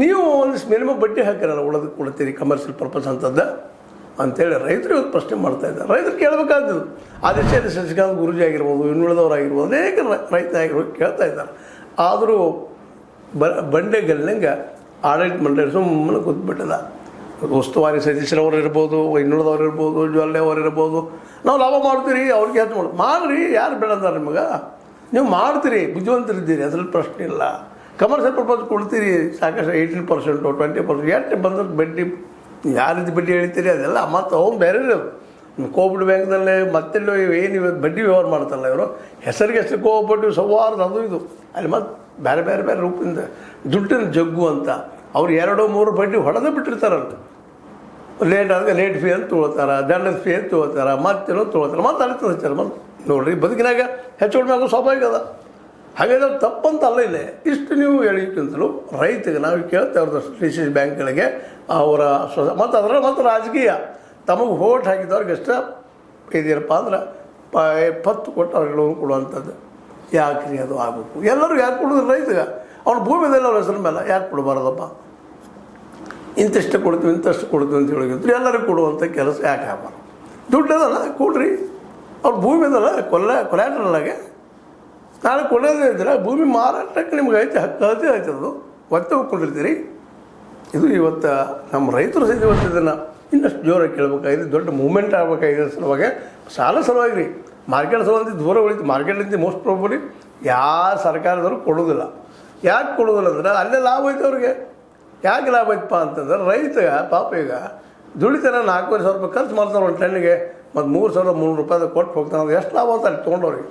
ನೀವು ಒಂದಿಷ್ಟು ಮಿನಿಮಮ್ ಬಡ್ಡಿ ಹಾಕಿರಲ್ಲ ಉಳದಕ್ಕೆ ಕೊಡ್ತೀರಿ ಕಮರ್ಷಿಯಲ್ ಪರ್ಪಸ್ ಅಂತದ್ದು ಅಂತೇಳಿ ರೈತರು ಇವತ್ತು ಪ್ರಶ್ನೆ ಮಾಡ್ತಾ ಇದ್ದಾರೆ. ರೈತರು ಕೇಳಬೇಕಾದ್ದು ಆದಿತ್ಯ ಶಶಿಕಾಂತ್ ಗುರೂಜಿ ಆಗಿರ್ಬೋದು, ಇನ್ನುಳಿದವ್ರು ಆಗಿರ್ಬೋದು, ಅನೇಕ ರೈತ ಆಗಿರ್ಬೋದು ಕೇಳ್ತಾ ಇದ್ದಾರೆ. ಆದರೂ ಬಂಡೆಗಲ್ಲಿನಂಗೆ ಆಡಳಿತ ಮಂಡಳಿ ಸುಮ್ಮನೆ ಕೂತ್ಬಿಟ್ಟದ. ಉಸ್ತುವಾರಿ ಸದಸ್ಯರವ್ರು ಇರ್ಬೋದು, ಇನ್ನುಳಿದವ್ರು ಇರ್ಬೋದು, ಜ್ವಾಲೆ ಅವ್ರು ಇರ್ಬೋದು, ನಾವು ಲಾಭ ಮಾಡ್ತೀರಿ, ಅವ್ರಿಗೆ ಹೆಚ್ಚು ಮಾಡಿರಿ, ಯಾರು ಬೇಡಂದಾರ ನಿಮಗೆ, ನೀವು ಮಾಡ್ತೀರಿ, ಬುದ್ಧಿವಂತರಿದ್ದೀರಿ, ಅದ್ರಲ್ಲಿ ಪ್ರಶ್ನೆ ಇಲ್ಲ. ಕಮರ್ಷಿಯಲ್ ಪರ್ಪಸ್ ಕೊಡ್ತೀರಿ ಸಾಕಷ್ಟು 18%, 20%, ಎಷ್ಟು ಬಂದ್ರೆ ಬಡ್ಡಿ ಯಾವ ರೀತಿ ಬಡ್ಡಿ ಹೇಳ್ತೀರಿ ಅದೆಲ್ಲ ಮತ್ತು ಅವ್ನು ಬೇರೆ ಕೋವಿಡ್ ಬ್ಯಾಂಕ್ನಲ್ಲೇ ಮತ್ತೆಲ್ಲೋ ಏನು ಬಡ್ಡಿ ವ್ಯವಹಾರ ಮಾಡ್ತಾರಲ್ಲ ಇವರು, ಹೆಸರಿಗೆ ಎಷ್ಟು ಕೋಆಪರೇಟಿವ್ ಸೌಹಾರ್ದ ಅದು ಇದು, ಅಲ್ಲಿ ಮತ್ತು ಬೇರೆ ಬೇರೆ ಬೇರೆ ರೂಪದಿಂದ ದುಡ್ಡಿನ ಜಗ್ಗು ಅಂತ ಅವ್ರು 2-3 ಬಡ್ಡಿ ಹೊಡೆದೇ ಬಿಟ್ಟಿರ್ತಾರಲ್ಲ. ಲೇಟ್ ಆದಾಗ ಲೇಟ್ ಫೀ ಅಂತ ತೊಗೊಳ್ತಾರೆ, ದಂಡದ ಫೀ ಅಂತ ತೊಗೊಳ್ತಾರೆ, ಮತ್ತೇನೋ ತೊಗೊಳ್ತಾರೆ, ಮತ್ತೆ ಅಲ್ಲಿ ಹಚ್ಚಾರೆ. ಮತ್ತೆ ನೋಡಿರಿ ಬದುಕಿನಾಗ ಹೆಚ್ಚು ಕಡಿಮೆ ಆಗೋದು ಸ್ವಾಭಾವಿಕ ಅದ. ಹಾಗಾದ್ರೆ ತಪ್ಪಂತ ಅಲ್ಲ ಇಲ್ಲ. ಇಷ್ಟು ನೀವು ಹೇಳಿಕ್ಕಿಂತಲೂ ರೈತಗೆ ನಾವು ಕೇಳ್ತಾ ಇರೋದು ಡಿ ಬ್ಯಾಂಕ್ಗಳಿಗೆ ಅವರ ಮತ್ತು ಅದರಲ್ಲಿ ಮತ್ತು ರಾಜಕೀಯ ತಮಗೆ ಹೋಟ್ ಹಾಕಿದವ್ರಿಗೆ ಎಷ್ಟು ಇದೇನಪ್ಪ ಅಂದ್ರೆ 10 ಕೊಟ್ಟು ಅವ್ರಿಗೆ ಲೋನ್ ಕೊಡುವಂಥದ್ದು. ಯಾಕೆ ರೀ ಅದು ಆಗಬೇಕು? ಎಲ್ಲರೂ ಯಾಕೆ ಕೊಡೋದು ರೈತಗೆ? ಅವ್ನ ಭೂಮಿದೆಲ್ಲ ಅವ್ರ ಹೆಸರ ಮೇಲೆ ಯಾಕೆ ಕೊಡಬಾರ್ದಪ್ಪ? ಇಂತಿಷ್ಟು ಕೊಡ್ತೀವಿ ಇಂತಷ್ಟು ಕೊಡ್ತೀವಿ ಅಂತ ಹೇಳಿದ್ರು ಎಲ್ಲರಿಗೂ ಕೊಡುವಂಥ ಕೆಲಸ ಯಾಕೆ ಆಗಬಾರ್ದು? ದುಡ್ಡು ಅದಲ್ಲ ಕೊಡ್ರಿ, ಅವ್ರ ಭೂಮಿ ಅದಲ್ಲ ಕೊಲ್ಯಾಟ್ರಲ್ಲಾಗೆ ನಾಳೆ ಕೊಡೋದೇ ಇದ್ದರೆ ಭೂಮಿ ಮಾರಾಟಕ್ಕೆ ನಿಮ್ಗೆ ಐತೆ ಹಕ್ಕು ಆಯ್ತದು ಒತ್ತೆ ಹೋಗ್ಕೊಂಡಿರ್ತೀರಿ. ಇದು ಇವತ್ತು ನಮ್ಮ ರೈತರು ಸಹಿತ ಇವತ್ತು ಇದನ್ನು ಇನ್ನಷ್ಟು ಜೋರಾಗಿ ಕೇಳಬೇಕಾಗಿದೆ, ದೊಡ್ಡ ಮೂವ್ಮೆಂಟ್ ಆಗಬೇಕಾಗಿದೆ. ಸಲುವಾಗಿ ಸಾಲ ಸಲುವಾಗಿ ರೀ ಮಾರ್ಕೆಟ್ ಸಲುವಾಗಿ ದೂರ ಉಳಿತು. ಮಾರ್ಕೆಟ್ಲಿಂದ ಮೋಸ್ಟ್ ಪ್ರಾಬಲಿ ಯಾವ ಸರ್ಕಾರದವರು ಕೊಡೋದಿಲ್ಲ. ಯಾಕೆ ಕೊಡೋದಿಲ್ಲ ಅಂದ್ರೆ ಅಲ್ಲೇ ಲಾಭ ಐತೆ ಅವ್ರಿಗೆ. ಯಾಕೆ ಲಾಭ ಐತಪ್ಪ ಅಂತಂದ್ರೆ ರೈತಗ ಪಾಪ ಈಗ ದುಡಿತಾನೆ 4,500 ರೂಪಾಯಿ ಖರ್ಚು ಮಾಡ್ತಾರೆ ಒಂದು ಟನ್ನಿಗೆ, ಮತ್ತು 3,300 ರೂಪಾಯಿ ಕೊಟ್ಟು ಹೋಗ್ತಾನೆ. ಅದು ಎಷ್ಟು ಲಾಭ ಅಂತ ಅಲ್ಲಿ ತೊಗೊಂಡವ್ರಿಗೆ.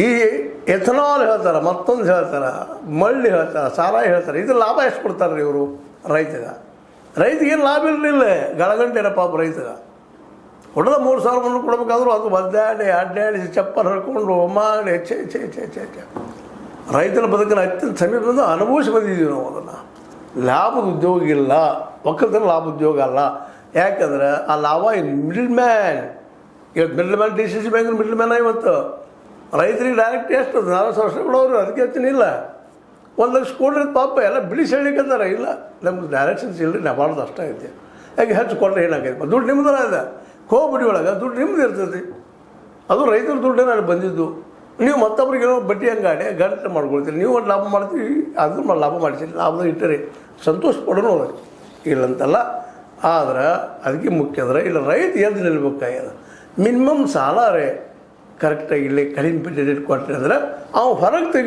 ಈ ಎಥನಾಲ್ ಹೇಳ್ತಾರೆ, ಮತ್ತೊಂದು ಹೇಳ್ತಾರೆ, ಮಳ್ಳಿ ಹೇಳ್ತಾರೆ, ಸಾರಾಯಿ ಹೇಳ್ತಾರೆ. ಇದು ಲಾಭ ಎಷ್ಟು ಕೊಡ್ತಾರೆ ರೀ ಇವರು ರೈತಿಗೇನು ಲಾಭ ಇರಲಿಲ್ಲ. ಗಳಗಂಟೆನ ಪಾಪ ರೈತಗ ಕೊಡೋದ 3,000 ಕೊಡಬೇಕಾದ್ರೂ ಅದು ಅಡ್ಡಾಡಿ ಚಪ್ಪಲ್ ಹರ್ಕೊಂಡು ಮಾಡಿ ಛೆ ರೈತನ ಬದುಕಿನ ಅತ್ಯಂತ ಸಮೀಪದಿಂದ ಅನುಭವಿಸಿ ಬಂದಿದ್ದೀವಿ ನಾವು. ಅದನ್ನು ಲಾಭದ ಉದ್ಯೋಗ ಇಲ್ಲ, ಒಕ್ಕಲ್ತನ ಲಾಭ ಉದ್ಯೋಗ ಅಲ್ಲ. ಯಾಕಂದ್ರೆ ಆ ಲಾಭ ಮಿಡಲ್ ಮ್ಯಾನ್. ಇವತ್ತು middle man D bank middle man ಇವತ್ತು ರೈತರಿಗೆ ಡೈರೆಕ್ಟ್ ಎಷ್ಟು 40 ವರ್ಷ ಕೊಡೋರು, ಅದಕ್ಕೆ ಹೆಚ್ಚಿನಿಲ್ಲ. 1 ಲಕ್ಷ ಕೊಡ್ರಿ ಪಾಪ ಎಲ್ಲ ಬಿಡಿಸಿ ಹೇಳಿಕಂತಾರೆ. ಇಲ್ಲ ನಮ್ಗೆ ಡೈರೆಕ್ಷನ್ಸ್ ಇಲ್ಲರಿ, ನಾವು ಮಾಡೋದು ಅಷ್ಟೇ ಐತೆ. ಯಾಕೆ ಹೆಚ್ಚು ಕೊಟ್ಟರೆ ಏನಾಗೈತೆ? ದುಡ್ಡು ನಿಮ್ಮದರ ಇದೆ. ಕೋಬಿಡಿ ಒಳಗೆ ದುಡ್ಡು ನಿಮ್ದು ಇರ್ತೈತಿ. ಅದು ರೈತರ ದುಡ್ಡೇನು ಅಲ್ಲಿ ಬಂದಿದ್ದು. ನೀವು ಮತ್ತೊಬ್ರಿಗೆ ಏನೋ ಬಡ್ಡಿ ಹಂಗಾಡಿ ಗಂಟೆ ಮಾಡ್ಕೊಳ್ತೀರಿ. ನೀವು ಒಂದು ಲಾಭ ಮಾಡ್ತೀವಿ, ಅದನ್ನು ಲಾಭ ಮಾಡಿಸಿರಿ, ಲಾಭದಾಗ ಇಟ್ಟರೆ ಸಂತೋಷ ಪಡೋಣ ಇಲ್ಲಂತಲ್ಲ. ಆದ್ರೆ ಅದಕ್ಕೆ ಮುಖ್ಯ ಅಂದ್ರೆ ಇಲ್ಲ ರೈತ ಎದ್ದು ನಿಲ್ಬೇಕಾಗ್ಯದ. ಮಿನಿಮಮ್ ಸಾಲ ರೇ ಕರೆಕ್ಟಾಗಿ ಇಲ್ಲಿ ಕಡಿಮೆ ರೇಟ್ ಕೊಟ್ಟರೆ ಅಂದ್ರೆ ಅವು ಹೊರಗೆ ತೆಗಿ